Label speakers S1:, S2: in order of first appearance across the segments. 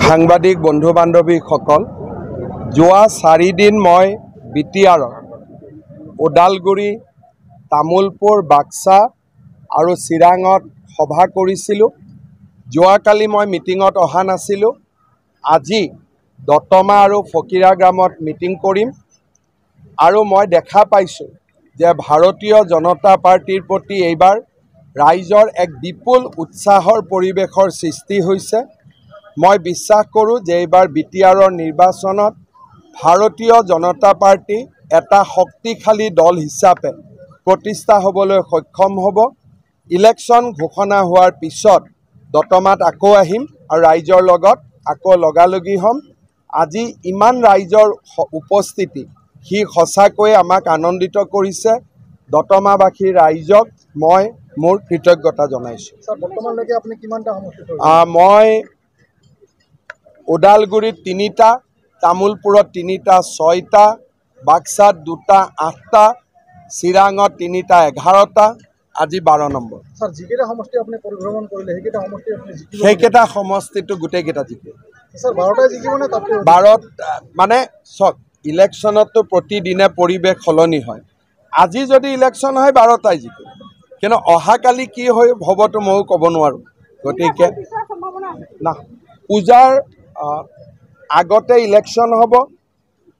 S1: সাংবাদিক বন্ধু বান্ধৱীসকল যোৱা 4 দিন মই বিটিআৰ ওদালগুৰি তামুলপুৰ বাক্সা আৰু চিৰাঙত সভা কৰিছিলোঁ। যোৱাকালি মই মিটিঙত অহা নাছিলোঁ। আজি দতমা আৰু ফকিৰা গ্ৰামত মিটিং কৰিম আৰু মই দেখা পাইছোঁ যে ভাৰতীয় জনতা পাৰ্টিৰ প্ৰতি এইবাৰ ৰাইজৰ এক বিপুল উৎসাহৰ পৰিৱেশৰ সৃষ্টি হৈছে। মই বিশ্বাস কৰোঁ যে এইবাৰ বিটিআৰৰ নিৰ্বাচনত ভাৰতীয় জনতা পাৰ্টি এটা শক্তিশালী দল হিচাপে প্ৰতিষ্ঠা হ'বলৈ সক্ষম হ'ব। ইলেকশ্যন ঘোষণা হোৱাৰ পিছত দতমাত আকৌ আহিম আৰু ৰাইজৰ লগত আকৌ লগালগি হ'ম। আজি ইমান ৰাইজৰ উপস্থিতি সি সঁচাকৈয়ে আমাক আনন্দিত কৰিছে। দতমাবাসী ৰাইজক মই মোৰ কৃতজ্ঞতা জনাইছোঁ। মই ওদালগুৰিত 3টা, তামুলপুৰত 3টা 6টা, বাক্সাত 2টা 8টা, চিৰাঙত 3টা 11টা, আজি 12 নম্বৰ। সেইকেইটা সমষ্টিটো গোটেইকেইটা জিকে। 12 মানে চক ইলেকশ্যনততো প্ৰতিদিনে পৰিৱেশ সলনি হয়। আজি যদি ইলেকশ্যন হয় 12টাই জিকে, কিন্তু অহাকালি কি হ'বতো ময়ো ক'ব নোৱাৰোঁ। গতিকে না পূজাৰ আগতে ইলেকশ্যন হ'ব,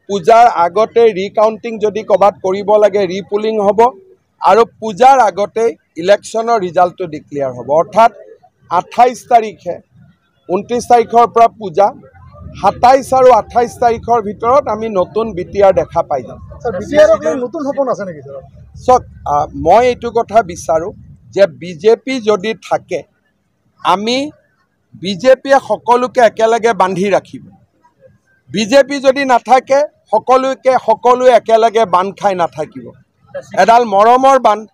S1: পূজাৰ আগতে ৰিকাউণ্টিং যদি ক'ৰবাত কৰিব লাগে ৰিপুলিং হ'ব আৰু পূজাৰ আগতে ইলেকশ্যনৰ ৰিজাল্টটো ডিক্লেয়াৰ হ'ব। অৰ্থাৎ 28 তাৰিখে 29 তাৰিখৰ পৰা পূজা, 27 আৰু 28 তাৰিখৰ ভিতৰত আমি নতুন বিটিআৰ দেখা পাই যাম। চক মই এইটো কথা বিচাৰোঁ যে বিজেপি যদি থাকে আমি বিজেপিয়ে সকলোকে একেলগে বান্ধি ৰাখিব। বিজেপি যদি নাথাকে সকলোৱে একেলগে বান্ধ খাই নাথাকিব। এডাল মৰমৰ বান্ধ,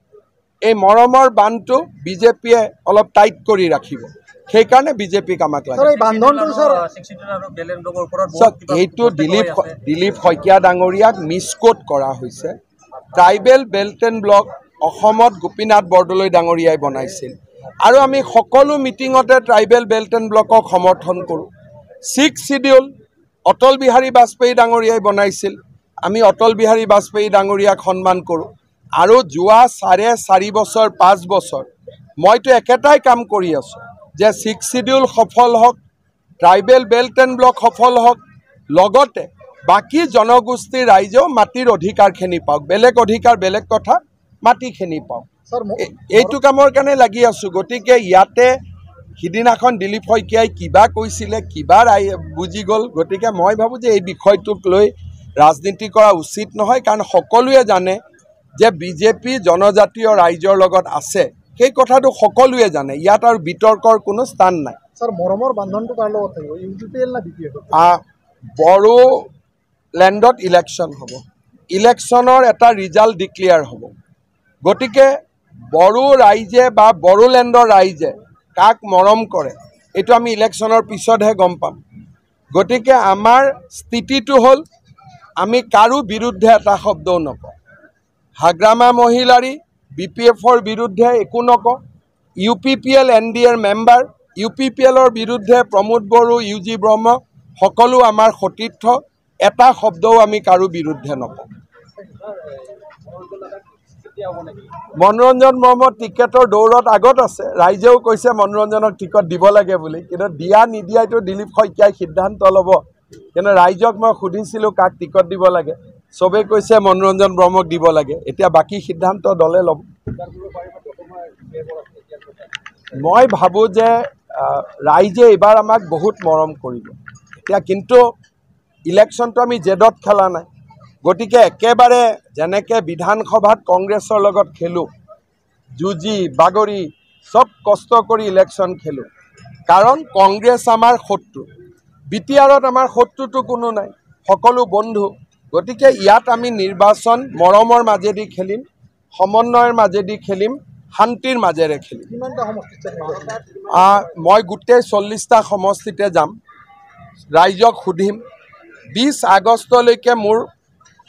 S1: এই মৰমৰ বান্ধটো বিজেপিয়ে অলপ টাইট কৰি ৰাখিব। সেইকাৰণে বিজেপিক আমাক লাগে। এইটো দিলীপ শইকীয়া ডাঙৰীয়াক মিছকোট কৰা হৈছে। ট্ৰাইবেল বেল্ট এণ্ড ব্লক অসমত গোপীনাথ বৰদলৈ ডাঙৰীয়াই বনাইছিল আৰু আমি সকলো মিটিঙতে ট্ৰাইবেল বেল্ট এণ্ড ব্লকক সমৰ্থন কৰোঁ। 6th শিডিউল অটল বিহাৰী বাজপেয়ী ডাঙৰীয়াই বনাইছিল, আমি অটল বিহাৰী বাজপেয়ী ডাঙৰীয়াক সন্মান কৰোঁ। আৰু যোৱা 4.5 বছৰ 5 বছৰ মইতো একেটাই কাম কৰি আছোঁ যে 6th শিডিউল সফল হওক, ট্ৰাইবেল বেল্ট এণ্ড ব্লক সফল হওক, লগতে বাকী জনগোষ্ঠীৰ ৰাইজেও মাটিৰ অধিকাৰখিনি পাওক। বেলেগ অধিকাৰ বেলেগ কথা, মাটিখিনি পাওক। এইটো কামৰ কাৰণে লাগি আছোঁ। গতিকে ইয়াতে সিদিনাখন দিলীপ শইকীয়াই কিবা কৈছিলে, কিবা বুজি গ'ল। গতিকে মই ভাবোঁ যে এই বিষয়টোক লৈ ৰাজনীতি কৰা উচিত নহয়, কাৰণ সকলোৱে জানে যে বিজেপি জনজাতীয় ৰাইজৰ লগত আছে। সেই কথাটো সকলোৱে জানে, ইয়াত আৰু বিতৰ্কৰ কোনো স্থান নাই। বড়োলেণ্ডত ইলেকশ্যন হ'ব, ইলেকশ্যনৰ এটা ৰিজাল্ট ডিক্লেয়াৰ হ'ব। গতিকে বড়ো ৰাইজে বা বড়োলেণ্ডৰ ৰাইজে কাক মৰম কৰে এইটো আমি ইলেকশ্যনৰ পিছতহে গম পাম। গতিকে আমাৰ স্থিতিটো হ'ল আমি কাৰো বিৰুদ্ধে এটা শব্দও নকওঁ। হাগ্ৰামা মহিলাৰী BPFৰ বিৰুদ্ধে একো নকওঁ। UPPL NDAৰ মেম্বাৰ, UPPLৰ বিৰুদ্ধে প্ৰমোদ বড়ো, UG ব্ৰহ্ম সকলো আমাৰ সতীৰ্থ, এটা শব্দও আমি কাৰো বিৰুদ্ধে নকওঁ। মনোৰঞ্জন মৰ্ম টিকেটৰ দৌৰত আগত আছে। ৰাইজেও কৈছে মনোৰঞ্জনক টিকট দিব লাগে বুলি, কিন্তু দিয়া নিদিয়াটো দিলীপ শইকীয়াই সিদ্ধান্ত ল'ব। কিন্তু ৰাইজক মই সুধিছিলোঁ কাক টিকট দিব লাগে, চবেই কৈছে মনোৰঞ্জন ব্ৰহ্মক দিব লাগে। এতিয়া বাকী সিদ্ধান্ত দলে ল'ব। মই ভাবোঁ যে ৰাইজে এইবাৰ আমাক বহুত মৰম কৰিব। এতিয়া কিন্তু ইলেকশ্যনটো আমি জেদত খেলা নাই। গতিকে একেবাৰে যেনেকৈ বিধানসভাত কংগ্ৰেছৰ লগত খেলোঁ, যুঁজি বাগৰি চব কষ্ট কৰি ইলেকশ্যন খেলোঁ, কাৰণ কংগ্ৰেছ আমাৰ শত্ৰু। বিটিআৰত আমাৰ শত্ৰুটো কোনো নাই, সকলো বন্ধু। গতিকে ইয়াত আমি নিৰ্বাচন মৰমৰ মাজেদি খেলিম, সমন্বয়ৰ মাজেদি খেলিম, শান্তিৰ মাজেৰে খেলিম। মই গোটেই 40টা সমষ্টিতে যাম, ৰাইজক সুধিম। 20 আগষ্টলৈকে মোৰ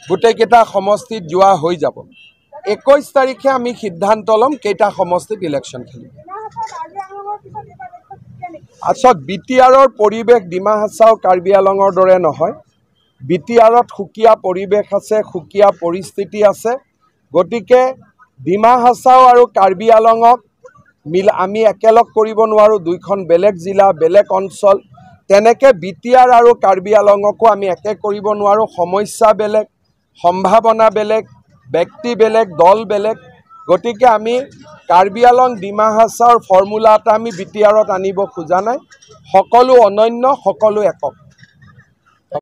S1: গোটেইকেইটা সমষ্টিত যোৱা হৈ যাব। 21 তাৰিখে আমি সিদ্ধান্ত ল'ম কেইটা সমষ্টিত ইলেকশ্যন খেলিম। আচলতে বিটিআৰৰ পৰিৱেশ ডিমা হাছাও কাৰ্বি আলঙৰ দৰে নহয়। বিটিআৰত সুকীয়া পৰিৱেশ আছে, সুকীয়া পৰিস্থিতি আছে। গতিকে ডিমা হাছাও আৰু কাৰ্বি আলঙক আমি একেলগ কৰিব নোৱাৰোঁ। দুইখন বেলেগ জিলা, বেলেগ অঞ্চল। তেনেকৈ বিটিআৰ আৰু কাৰ্বি আলঙকো আমি একে কৰিব নোৱাৰোঁ। সমস্যা বেলেগ, সম্ভাৱনা বেলেগ, ব্যক্তি বেলেগ, দল বেলেগ। গতিকে আমি কাৰ্বি আলং ডিমা হাছাওৰ ফৰ্মুলা এটা আমি বিটিআৰত আনিব খোজা নাই। সকলো অনন্য, সকলো একক।